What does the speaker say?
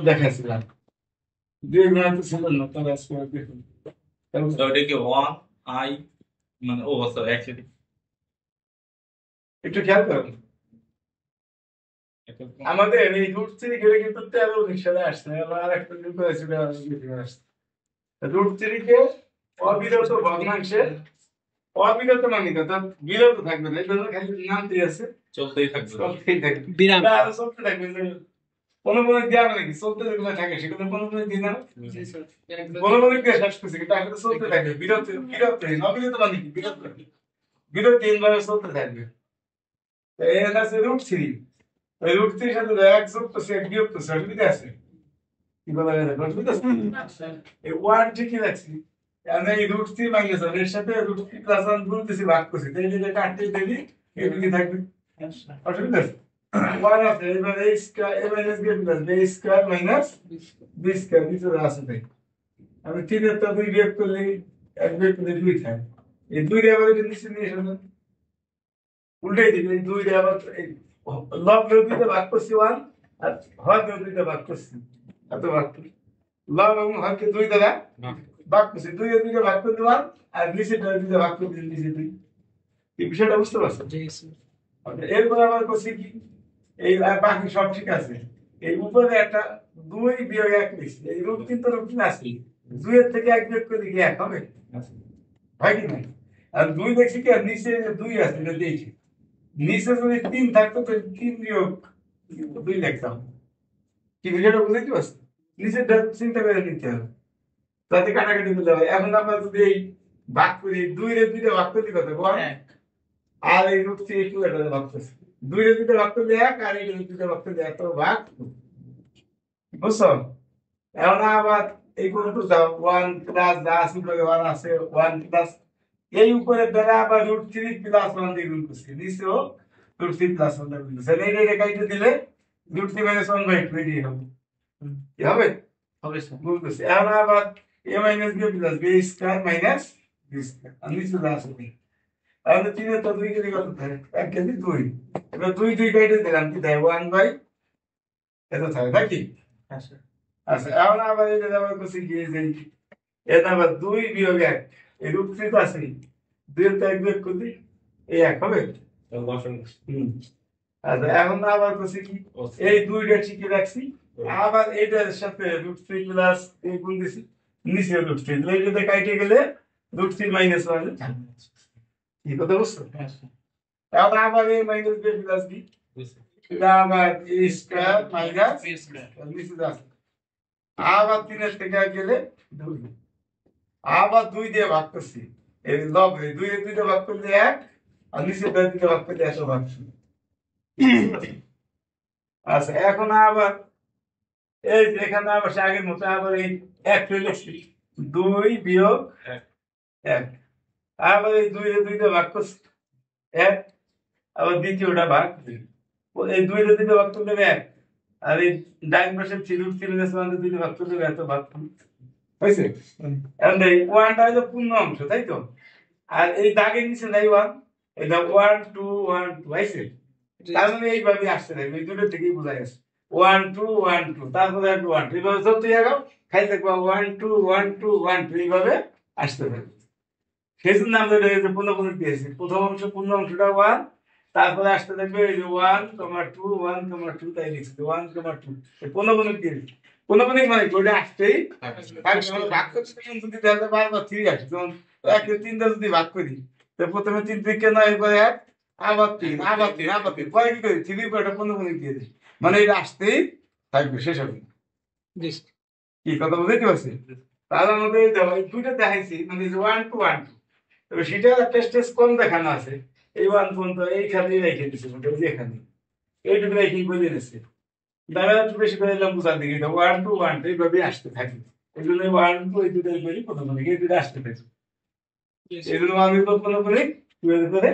দেখাচ্ছিলাম দুই নয় তো ছিল না তার আজকে দেখুন So ওটা কি 1 I মানে ও সরি অ্যাকচুয়ালি একটু খেয়াল করেন আমাদের এই রুট থ্রি গেলে কিন্তু 13 রিক্সাটা আসছে আর একটা রুট আসছে রুট থ্রি কে অবিরত ভগ্নাংশে অবিরত মানে কথা বিরত থাকবে না এই জন্য খালি নাম দিয়ে আছে চলতেই থাকবে চলতেই থাকবে বিরাম আর চলতে থাকবে অনুমোদন দেওয়া নাকি চলতে যেগুলো থাকে সেগুলো অনুমোদন দিই না অনুমোদন দিয়ে শেষ করছে কিন্তু আসলে চলতে থাকবে বিরত বিরত অবিরত মানে কি বিরত বিরত তিনভাবে চলতে থাকবে এর কাছে রুট থ্রি ওই রুট থ্রির সাথে এক যোগ করছে এক বিয়োগ করছে অসুবিধা আছে কি বলা যায় অসুবিধা আছে এই ওয়ান ঠিকই রাখছি আমি এই রুট থ্রি মাইনাস এর সাথে রুট থ্রি প্লাস ওয়ান বলতেছি ভাগ করছি তাই যদি কাটতে দিবি এগুলি থাকবে অসুবিধা আছে ওয়ান আছে এবার A square A minus B plus B square minus B square ভিতরে আছে তাই আমি তিনের তো দুই বিয়োগ করলে এক বিয়োগ করলে দুই থাকে এই দুই রে আবার এটা নিচে নিয়ে এসে উল্টাই দিবি এই দুই রে আবার লব বিয়োগিতে ভাগ করছি ওয়ান আর হর বিয়োগিতে ভাগ করছি এত ভাগ করি লব এবং হরকে দুই দ্বারা ভাগ করছি দুই এর দুইটা ভাগ করে ওয়ান আর নিচে দুইটা ভাগ করে দিন নিচে দুই এই বিষয়টা বুঝতে পারছো এরপর আবার করছি কি এই বাকি সব ঠিক আছে এই উপরে একটা দুই বিয়োগ এক লিখছি এই রূপ কিন্তু রূপ না আছে দুই এর থেকে এক বিয়োগ করে কি এক হবে হয় কি না আর দুই দেখছি কি আর নিচে দুই আছে এটা দেখি নিচে যদি তিন থাকতো তো তিন বিয়োগ দুই লিখতাম কি বিষয়টা বুঝতে পারছি নিচে চিন্তা করে নিতে হবে তাতে কাটাকাটি করতে হবে এখন আমরা যদি এই ভাগ করি দুই রে দুইটা ভাগ করতে কত আর এই রুট থ্রি টু এটা ভাগ করছি দুই রে দুইটা ভাগ করলে এক আর এই দুইটা ভাগ করলে এক ভাগ বুঝছো এখন আবার এই কোন তো যাও ওয়ান প্লাস যা আছে ওয়ান আছে ওয়ান প্লাস এই উপরে দ্বারা আবার রুট থ্রি প্লাস ওয়ান দিয়ে গুণ করছি নিচেও রুট থ্রি প্লাস ওয়ান দিয়ে গুণ করছি এই রেখাইতে দিলে root three minus one by two দিয়ে হবে কি হবে হবে স্যার গুণ করছি এখন আবার A minus B plus B square minus B square আর নিচে যা আছে তাহলে তিনের তো দুই কেজি কত থাকে এক কেজি দুই এবার দুই দুই কেটে দিলাম কি দেয় ওয়ান বাই এত থাকে নাকি আচ্ছা আচ্ছা এখন আবার এটা আবার করছি কি যে এটা আবার দুই বিয়োগ এক এই রূপ থ্রি তো আছে দুই তো এক বিয়োগ করলি এই এক হবে আচ্ছা এখন আবার করছি কি এই দুইটা ঠিকই রাখছি আবার এইটার সাথে রুট থ্রি প্লাস এই গুণ দিছি নিচে রুট থ্রি এইটাতে কাটে গেলে রুট থ্রি মাইনাস ওয়ান কি কথা বুঝছো এখন আবার এই মাইনাস বি প্লাস বি এটা আবার এ স্কয়ার মাইনাস বি স্কয়ার নিচে যাচ্ছে আবার তিনের থেকে গেলে দুই আবার দুই দিয়ে ভাগ করছি এই লব দুই এর দুইটা ভাগ করলে এক আর নিচে দুইটা ভাগ করলে একশো ভাগ আচ্ছা এখন আবার এই এখানে আবার সে আগের মতো আবার এই এক লিখছি দুই বিয়োগ এক আবার এই দুই এর দুইটা ভাগ করছি এক আবার দ্বিতীয়টা ভাগ এই দুই এর দুইটা ভাগ করলে এক আর এই ডাইন পাশে রুট থ্রি মাইনাস ওয়ান দুইটা ভাগ করলে এত ভাগ হয়েছে এখন এই ওয়ানটা হলো পূর্ণ অংশ তাই তো আর এই দাগের নিচে নাই ওয়ান এটা ওয়ান টু হয়েছে তার মানে এইভাবে আসতে থাকবে এই দুটো থেকেই বোঝা গেছে ওয়ান টু তারপরে একটু ওয়ান টু এইভাবে চলতে যাও খাই দেখবো ওয়ান টু এইভাবে আসতে থাকবে সেই জন্য আমরা পুনঃপুনঃ দিয়েছি প্রথম অংশ পূর্ণ অংশটা ওয়ান তারপরে আসতে থাকবে এই যে 1,2 তাই লিখছি 1,2 পুনঃপুনঃ দিয়েছি পুনঃপুনঃ মানে ওটা আসতেই ভাগ করছি যদি তাহলে বারবার থ্রি আসে যেমন একে তিনটা যদি ভাগ করি তো প্রথমে তিন থেকে নয় এরপরে এক আবার তিন পরে কি করি থ্রি পরে এটা পুনঃপুনঃ দিয়ে দিই মানে এটা আসতেই থাকবে শেষ হবে কি কথা বুঝতে পারছি তাহলে আমাদের দুইটা দেখাইছি মানে 1 to 1 তবে সেটা একটা স্টেজ কম দেখানো আছে এই ওয়ান পর্যন্ত এইখানে রেখে দিচ্ছে যে এখানে এইটুকু রেখে বলে দিচ্ছে দাদা একটু বেশি করে এলাম বুঝার দিকে 1 to 1 এইভাবে আসতে থাকে এই জন্য ওয়ান টু এই দুটো করি প্রথম এই দুটো আসতে থাকে এই জন্য আমি কল্পনা করি করে